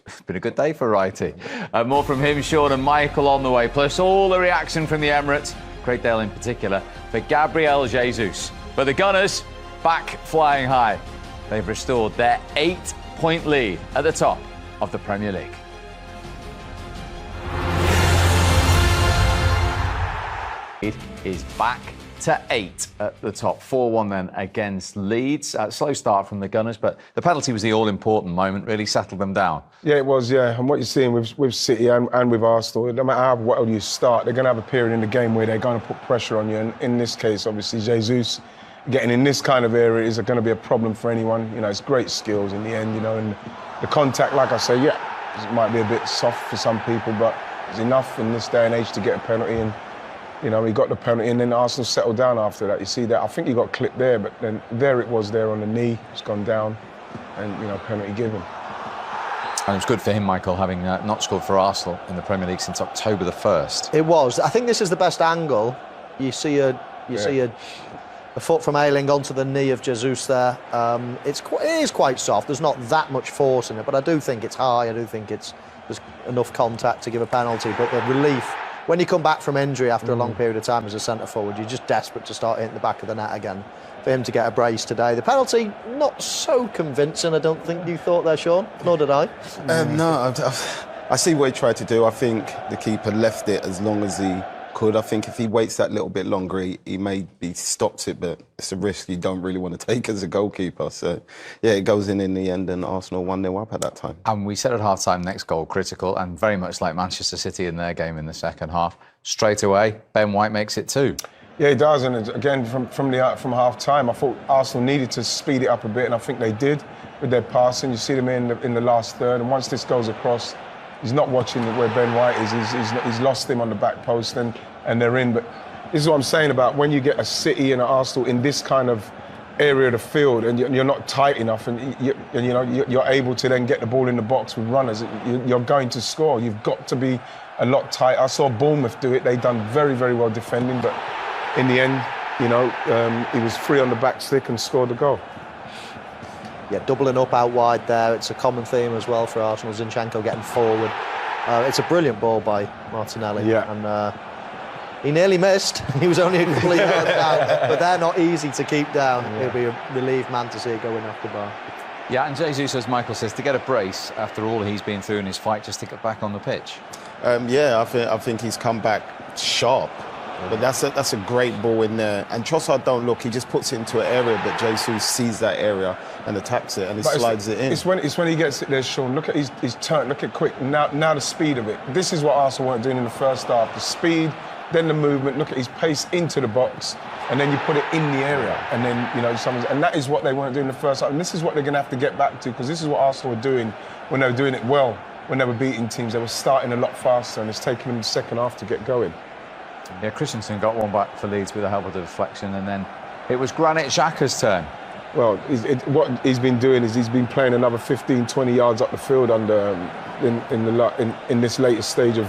It's been a good day for Righty. More from him, Sean and Michael on the way, plus all the reaction from the Emirates, Craig Dale in particular, for Gabriel Jesus. But the Gunners, back flying high. They've restored their 8-point lead at the top of the Premier League. It is back to 8 at the top. 4-1 then against Leeds. Slow start from the Gunners, but the penalty was the all-important moment, really settled them down. Yeah, it was, yeah. And what you're seeing with City and with Arsenal, no matter how well you start, they're going to have a period in the game where they're going to put pressure on you. And in this case, obviously, Jesus getting in this kind of area is going to be a problem for anyone. You know, it's great skills in the end, you know, and the contact, like I say, yeah, it might be a bit soft for some people, but it's enough in this day and age to get a penalty. And you know, he got the penalty and then Arsenal settled down after that. You see that? I think he got clipped there, but then there it was there on the knee. It's gone down and, you know, penalty given. And it was good for him, Michael, having not scored for Arsenal in the Premier League since October the 1st. It was. I think this is the best angle. You see a foot from Ayling onto the knee of Jesus there. It is quite soft. There's not that much force in it, but I do think it's high. I do think there's enough contact to give a penalty. But the relief, when you come back from injury after a long period of time as a centre forward, you're just desperate to start hitting the back of the net again. For him to get a brace today. The penalty, not so convincing, I don't think you thought there, Sean. Nor did I. No, I see what he tried to do. I think the keeper left it as long as he could. I think if he waits that little bit longer, he maybe stops it, but it's a risk you don't really want to take as a goalkeeper. So, yeah, it goes in the end, and Arsenal 1-0 up at that time. And we said at half-time, next goal critical, and very much like Manchester City in their game in the second half. Straight away, Ben White makes it 2. Yeah, he does, and again, from half-time, I thought Arsenal needed to speed it up a bit, and I think they did with their passing. You see them in the last third, and once this goes across, he's not watching where Ben White is. He's lost him on the back post, and they're in. But this is what I'm saying about when you get a City and an Arsenal in this kind of area of the field, and you're not tight enough, and you're able to then get the ball in the box with runners. You're going to score. You've got to be a lot tight. I saw Bournemouth do it. They've done very, very well defending, but in the end, he was free on the back stick and scored the goal. Yeah, doubling up out wide there. It's a common theme as well for Arsenal. Zinchenko getting forward. It's a brilliant ball by Martinelli. Yeah. And he nearly missed. He was only a couple of yards down. But they're not easy to keep down. Yeah. He'll be a relieved man to see it going off the bar. Yeah, and Jesus, as Michael says, to get a brace after all he's been through in his fight, just to get back on the pitch. I think he's come back sharp. But that's a great ball in there. And Trossard don't look, he just puts it into an area, but Jesus sees that area and attacks it and he slides it in. It's when he gets it there, Sean. Look at his turn, look at quick. Now the speed of it. This is what Arsenal weren't doing in the first half. The speed, then the movement, look at his pace into the box, and then you put it in the area. And then, and that is what they weren't doing in the first half. And this is what they're going to have to get back to, because this is what Arsenal were doing when they were doing it well. When they were beating teams, they were starting a lot faster, and it's taking them the second half to get going. Yeah, Christensen got one back for Leeds with the help of the deflection, and then it was Granit Xhaka's turn. Well, what he's been doing is he's been playing another 15, 20 yards up the field in this latest stage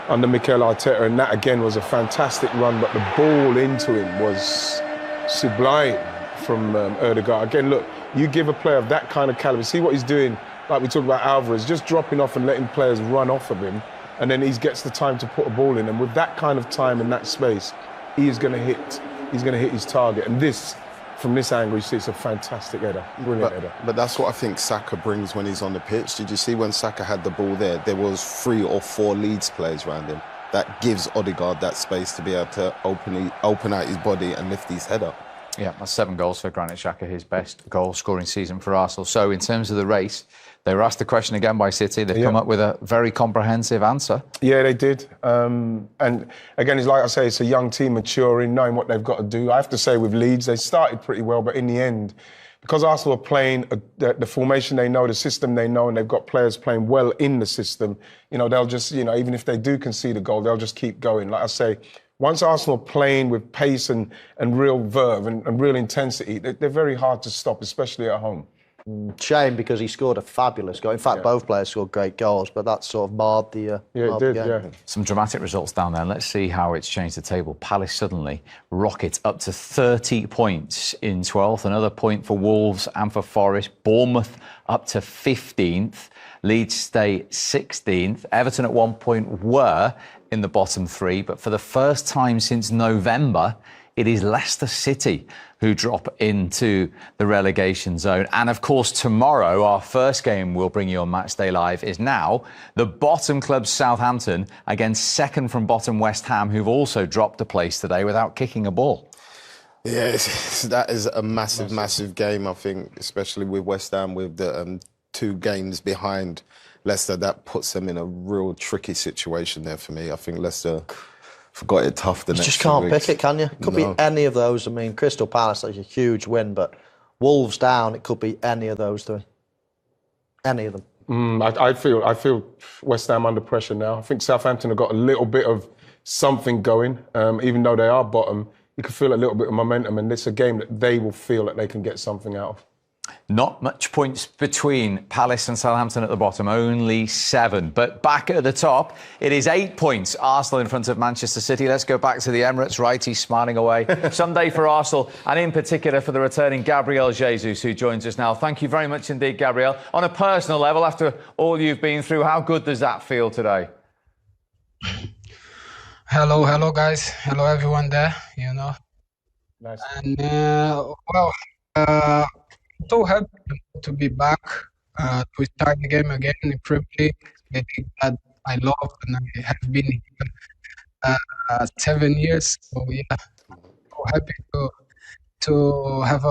under Mikel Arteta, and that again was a fantastic run, but the ball into him was sublime from Ødegaard. Again, look, you give a player of that kind of calibre, see what he's doing, like we talked about Alvarez, just dropping off and letting players run off of him, and then he gets the time to put a ball in, and with that kind of time and that space, he's going to hit his target. And this, from this angle, you see it's a fantastic header, brilliant header. But that's what I think Saka brings when he's on the pitch. Did you see when Saka had the ball there was 3 or 4 Leeds players around him. That gives Ødegaard that space to be able to open out his body and lift his head up. Yeah, that's 7 goals for Granit Xhaka, his best goal-scoring season for Arsenal. So in terms of the race, they were asked the question again by City. They've come up with a very comprehensive answer. Yeah, they did. And again, it's like I say, it's a young team maturing, knowing what they've got to do. I have to say with Leeds, they started pretty well, but in the end, because Arsenal are playing the formation they know, the system they know, and they've got players playing well in the system, they'll just, even if they do concede a goal, they'll just keep going. Like I say, once Arsenal are playing with pace and real verve and real intensity, they're very hard to stop, especially at home. Shame because he scored a fabulous goal. In fact, both players scored great goals, but that sort of marred the it did, game. Some dramatic results down there. Let's see how it's changed the table. Palace suddenly rocket up to 30 points in 12th. Another point for Wolves and for Forest. Bournemouth up to 15th. Leeds stay 16th. Everton at one point were in the bottom three, but for the first time since November, it is Leicester City who drop into the relegation zone. And of course, tomorrow, our first game we'll bring you on Matchday Live is now the bottom club Southampton against second from bottom West Ham, who've also dropped a place today without kicking a ball. Yeah, that is a massive game, I think, especially with West Ham, with the 2 games behind Leicester. That puts them in a real tricky situation there for me. I think Leicester got it tough the next 2 weeks. You just can't pick it, can you? Could be any of those. I mean, Crystal Palace is a huge win, but Wolves down, it could be any of those 3. Any of them. I feel West Ham under pressure now. I think Southampton have got a little bit of something going, even though they are bottom. You can feel a little bit of momentum, and it's a game that they will feel that they can get something out of. Not much points between Palace and Southampton at the bottom, only 7. But back at the top, it is 8 points. Arsenal in front of Manchester City. Let's go back to the Emirates. Right, he's smiling away. Someday for Arsenal, and in particular for the returning Gabriel Jesus, who joins us now. Thank you very much indeed, Gabriel. On a personal level, after all you've been through, how good does that feel today? Hello, guys. Hello, everyone there. Nice. And so happy to be back, to start the game again in the Premier League, the league that I love and I have been here 7 years. So yeah, so happy to have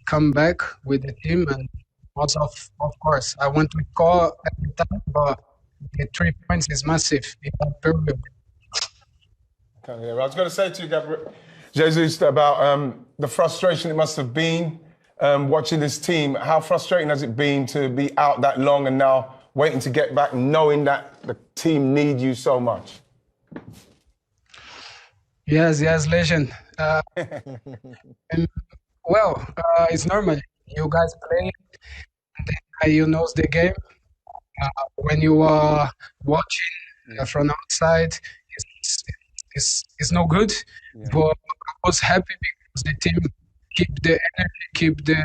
come back with the team, and also of course I want to score every time, but the 3 points is massive in that period. I was going to say to you, Gabriel Jesus, about the frustration it must have been watching this team. How frustrating has it been to be out that long and now waiting to get back, knowing that the team need you so much? Yes, legend. It's normal. You guys play, and you know the game. When you are watching from outside, it's no good. Yeah. But I was happy because the team keep the energy, keep the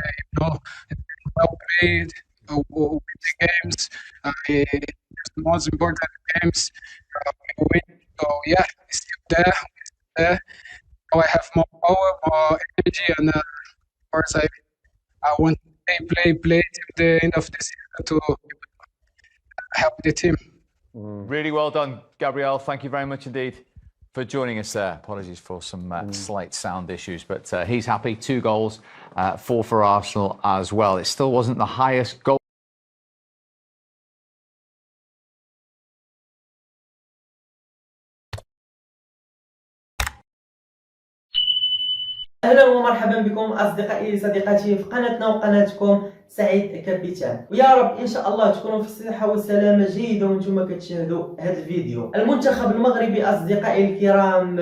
well played with the games. The most important games we win. So yeah, it's still there. Now I have more power, more energy, and of course I want to play till the end of the season to help the team. Really well done, Gabriel. Thank you very much indeed for joining us there. Apologies for some slight sound issues, but he's happy. 2 goals, 4 for Arsenal as well. It still wasn't the highest goal. اهلا ومرحبا بكم اصدقائي صديقاتي في قناتنا وقناتكم سعيد كابيتان، ويا رب ان شاء الله تكونوا في الصحه والسلامه جيده وانتم كتشاهدوا هذا الفيديو. المنتخب المغربي اصدقائي الكرام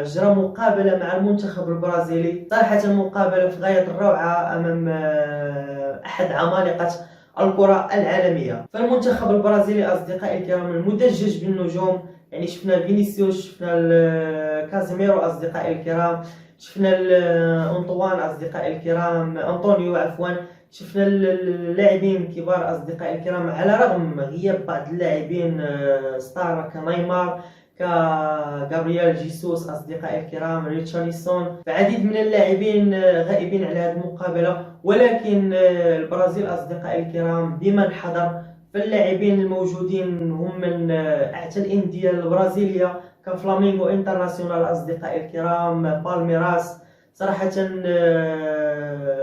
جرى مقابله مع المنتخب البرازيلي، صراحه مقابله في غايه الروعه امام احد عمالقه الكره العالميه. فالمنتخب البرازيلي اصدقائي الكرام المدجج بالنجوم، يعني شفنا فينيسيوس، شفنا كازيميرو اصدقائي الكرام، شفنا أنطوان أصدقائي الكرام، أنطونيو عفوا، شفنا اللاعبين الكبار أصدقائي الكرام، على رغم غياب بعض اللاعبين ستار كنيمار كغابرييل جيسوس أصدقائي الكرام، ريتشارلسون، فعديد من اللاعبين غائبين على هذه المقابلة، ولكن البرازيل أصدقائي الكرام بمن حضر. فاللاعبين الموجودين هم من أعتى الأندية البرازيلية كفلامينغو انترناسيونال أصدقائي الكرام، بالميراس. صراحة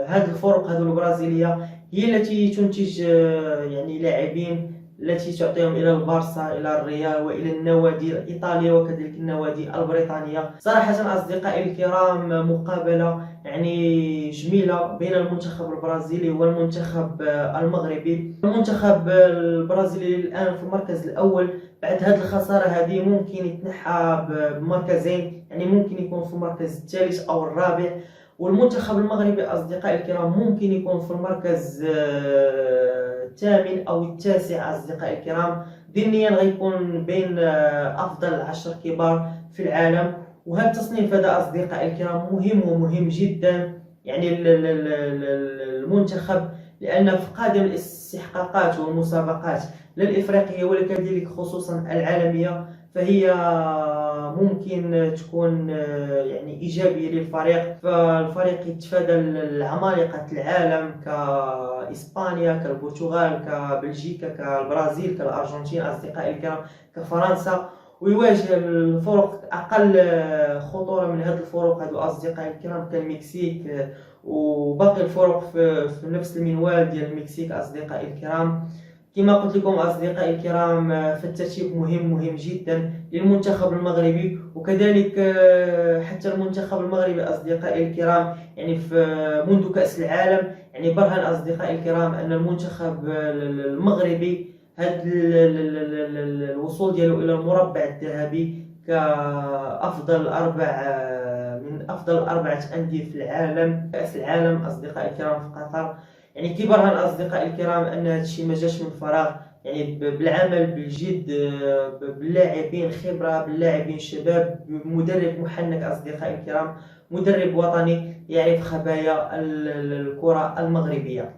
هذه الفرق هذه البرازيلية هي التي تنتج يعني لاعبين التي تعطيهم إلى البارسا، إلى الريال، وإلى النوادي الإيطالية وكذلك النوادي البريطانية. صراحة أصدقائي الكرام مقابلة يعني جميلة بين المنتخب البرازيلي والمنتخب المغربي. المنتخب البرازيلي الآن في المركز الأول، بعد هذه الخسارة هذه ممكن يتنحى بمركزين، يعني ممكن يكون في المركز الثالث أو الرابع، والمنتخب المغربي أصدقائي الكرام ممكن يكون في المركز الثامن أو التاسع أصدقائي الكرام، ضمنيا غيكون بين أفضل 10 كبار في العالم. وهذا التصنيف هذا أصدقائي الكرام مهم ومهم جدا يعني المنتخب، لأن في قادم الاستحقاقات والمسابقات لا الإفريقية ولا كذلك خصوصا العالمية فهي ممكن تكون يعني إيجابية للفريق، فالفريق يتفادى العمالقة العالم كإسبانيا كالبرتغال كبلجيكا كالبرازيل كالأرجنتين أصدقائي الكرام كفرنسا، ويواجه الفرق أقل خطورة من هذه الفرق هذو أصدقائي الكرام كالمكسيك وباقي الفرق في نفس المنوال ديال المكسيك أصدقائي الكرام. كما قلت لكم أصدقائي الكرام فالترتيب مهم جدا للمنتخب المغربي، وكذلك حتى المنتخب المغربي أصدقائي الكرام يعني منذ كأس العالم يعني برهن أصدقائي الكرام أن المنتخب المغربي هذا الوصول ديالو إلى المربع الذهبي كأفضل من أفضل 4 أندية في العالم كأس العالم أصدقائي الكرام في قطر. يعني كبرهن أصدقائي الكرام أن هذا الشيء ما جاش من فراغ، يعني بالعمل بالجد باللاعبين خبرة باللاعبين شباب بمدرب محنك أصدقائي الكرام، مدرب وطني يعرف خبايا الكرة المغربية.